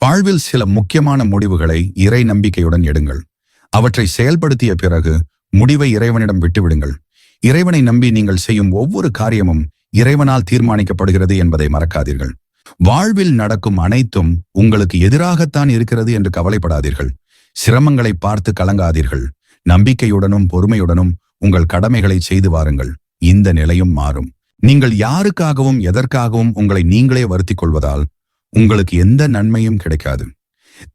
வாழ்வில் சில முக்கியமான முடிவுகளை இறை நம்பிக்கையுடன் எடுங்கள். அவற்றை செயல்படுத்திய பிறகு முடிவை இறைவனிடம் விட்டுவிடுங்கள். இறைவனை நம்பி நீங்கள் செய்யும் ஒவ்வொரு காரியமும் இறைவனால் தீர்மானிக்கப்படுகிறது என்பதை மறக்காதீர்கள். வாழ்வில் நடக்கும் அனைத்தும் உங்களுக்கு எதிராகத்தான் இருக்கிறது என்று கவலைப்படாதீர்கள். சிரமங்களை பார்த்து கலங்காதீர்கள். நம்பிக்கையுடனும் பொறுமையுடனும் உங்கள் கடமைகளை செய்து வாருங்கள். இந்த நிலையும் மாறும். நீங்கள் யாருக்காகவும் எதற்காகவும் உங்களை நீங்களே வருத்திக் கொள்வதால் உங்களுக்கு எந்த நன்மையும் கிடைக்காது.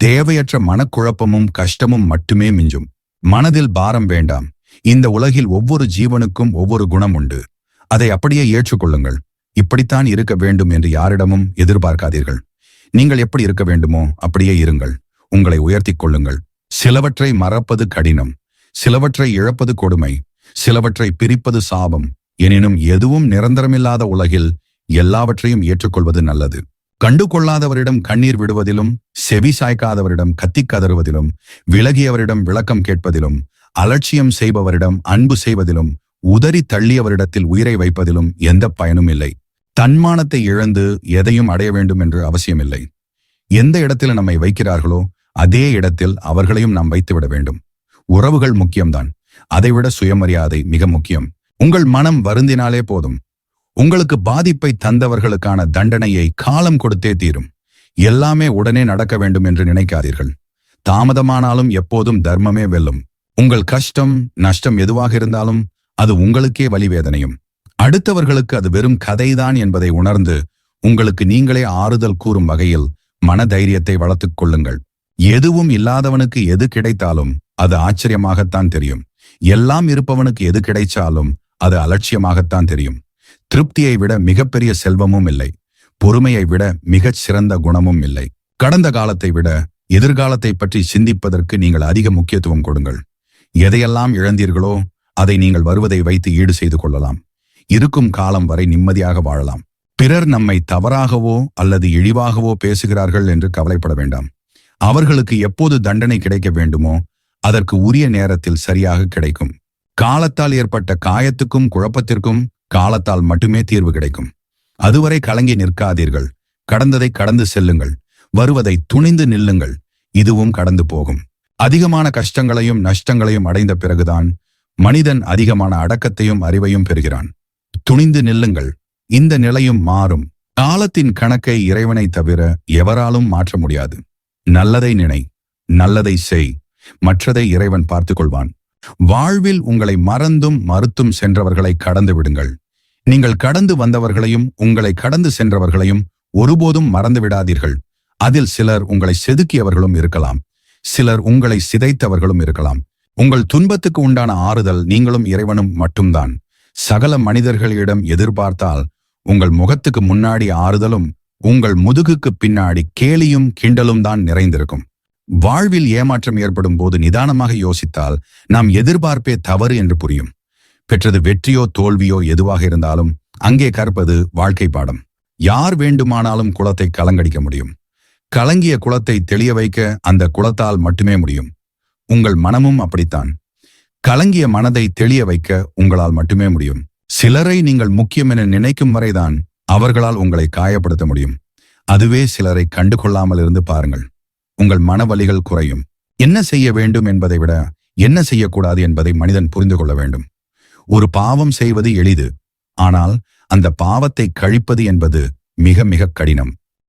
தேவையற்ற மனக்குழப்பமும் கஷ்டமும் மட்டுமே மிஞ்சும். மனதில் பாரம் வேண்டாம். இந்த உலகில் ஒவ்வொரு ஜீவனுக்கும் ஒவ்வொரு குணம் உண்டு. அதை அப்படியே ஏற்றுக்கொள்ளுங்கள். இப்படித்தான் இருக்க வேண்டும் என்று யாரிடமும் எதிர்பார்க்காதீர்கள். நீங்கள் எப்படி இருக்க வேண்டுமோ அப்படியே இருங்கள். உங்களை உயர்த்திக் கொள்ளுங்கள். சிலவற்றை மறப்பது கடினம், சிலவற்றை இழப்பது கொடுமை, சிலவற்றை பிரிப்பது சாபம். எனினும் எதுவும் நிரந்தரமில்லாத உலகில் எல்லாவற்றையும் ஏற்றுக்கொள்வது நல்லது. கண்டு கொள்ளாதவரிடம் கண்ணீர் விடுவதிலும், செவி சாய்க்காதவரிடம் கத்திக் கதறுவதிலும், விலகியவரிடம் விளக்கம் கேட்பதிலும், அலட்சியம் செய்பவரிடம் அன்பு செய்வதிலும், உதறி தள்ளியவரிடத்தில் உயிரை வைப்பதிலும் எந்த பயனும் இல்லை. தன்மானத்தை இழந்து எதையும் அடைய வேண்டும் என்று அவசியமில்லை. எந்த இடத்தில் நம்மை வைக்கிறார்களோ அதே இடத்தில் அவர்களையும் நாம் வைத்துவிட வேண்டும். உறவுகள் முக்கியம்தான், அதைவிட சுயமரியாதை மிக முக்கியம். உங்கள் மனம் வருந்தினாலே போதும். உங்களுக்கு பாதிப்பை தந்தவர்களுக்கான தண்டனையை காலம் கொடுத்தே தீரும். எல்லாமே உடனே நடக்க வேண்டும் என்று நினைக்காதீர்கள். தாமதமானாலும் எப்போதும் தர்மமே வெல்லும். உங்கள் கஷ்டம் நஷ்டம் எதுவாக இருந்தாலும் அது உங்களுக்கே வலிவேதனையும். அடுத்தவர்களுக்கு அது வெறும் கதைதான் என்பதை உணர்ந்து உங்களுக்கு நீங்களே ஆறுதல் கூறும் வகையில் மனதைரியத்தை வளர்த்துக் கொள்ளுங்கள். எதுவும் இல்லாதவனுக்கு எது கிடைத்தாலும் அது ஆச்சரியமாகத்தான் தெரியும். எல்லாம் இருப்பவனுக்கு எது கிடைச்சாலும் அது அலட்சியமாகத்தான் தெரியும். திருப்தியை விட மிகப்பெரிய செல்வமும் இல்லை. பொறுமையை விட மிகச் சிறந்த குணமும் இல்லை. கடந்த காலத்தை விட எதிர்காலத்தை பற்றி சிந்திப்பதற்கு நீங்கள் அதிக முக்கியத்துவம் கொடுங்கள். எதையெல்லாம் இழந்தீர்களோ அதை நீங்கள் வருவதை வைத்து ஈடு செய்து கொள்ளலாம். இருக்கும் காலம் வரை நிம்மதியாக வாழலாம். பிறர் நம்மை தவறாகவோ அல்லது இழிவாகவோ பேசுகிறார்கள் என்று கவலைப்பட வேண்டாம். அவர்களுக்கு எப்போது தண்டனை கிடைக்க வேண்டுமோ அதற்கு உரிய நேரத்தில் சரியாக கிடைக்கும். காலத்தால் ஏற்பட்ட காயத்துக்கும் குழப்பத்திற்கும் காலத்தால் மட்டுமே தீர்வு கிடைக்கும். அதுவரை கலங்கி நிற்காதீர்கள். கடந்ததை கடந்து செல்லுங்கள். வருவதை துணிந்து நில்லுங்கள். இதுவும் கடந்து போகும். அதிகமான கஷ்டங்களையும் நஷ்டங்களையும் அடைந்த பிறகுதான் மனிதன் அதிகமான அடக்கத்தையும் அறிவையும் பெறுகிறான். துணிந்து நில்லுங்கள். இந்த நிலையும் மாறும். காலத்தின் கணக்கை இறைவனை தவிர எவராலும் மாற்ற முடியாது. நல்லதை நினை, நல்லதை செய், மற்றதை இறைவன் பார்த்துக் கொள்வான். வாழ்வில் உங்களை மறந்தும் மறுத்தும் சென்றவர்களை கடந்து விடுங்கள். நீங்கள் கடந்து வந்தவர்களையும் உங்களை கடந்து சென்றவர்களையும் ஒருபோதும் மறந்து விடாதீர்கள். அதில் சிலர் உங்களை செதுக்கியவர்களும் இருக்கலாம், சிலர் உங்களை சிதைத்தவர்களும் இருக்கலாம். உங்கள் துன்பத்துக்கு உண்டான ஆறுதல் நீங்களும் இறைவனும் மட்டும்தான். சகல மனிதர்களிடம் எதிர்பார்த்தால் உங்கள் முகத்துக்கு முன்னாடி ஆறுதலும் உங்கள் முதுகுக்கு பின்னாடி கேலியும் கிண்டலும் தான் நிறைந்திருக்கும். வாழ்வில் ஏமாற்றம் ஏற்படும் போது நிதானமாக யோசித்தால் நாம் எதிர்பார்ப்பே தவறு என்று புரியும். பெற்றது வெற்றியோ தோல்வியோ எதுவாக இருந்தாலும் அங்கே கற்பது வாழ்க்கை பாடம். யார் வேண்டுமானாலும் குளத்தை கலங்கடிக்க முடியும். கலங்கிய குளத்தை தெளிய வைக்க அந்த குளத்தால் மட்டுமே முடியும். உங்கள் மனமும் அப்படித்தான். கலங்கிய மனதை தெளிய வைக்க உங்களால் மட்டுமே முடியும். சிலரை நீங்கள் முக்கியம் என நினைக்கும் வரைதான் அவர்களால் உங்களை காயப்படுத்த முடியும். அதுவே சிலரை கண்டு கொள்ளாமல் இருந்து பாருங்கள். உங்கள் மனவலிகள் குறையும். என்ன செய்ய வேண்டும் என்பதை விட என்ன செய்யக்கூடாது என்பதை மனிதன் புரிந்து கொள்ள வேண்டும். ஒரு பாவம் செய்வது எளிது, ஆனால் அந்த பாவத்தை கழிப்பது என்பது மிக மிக கடினம்.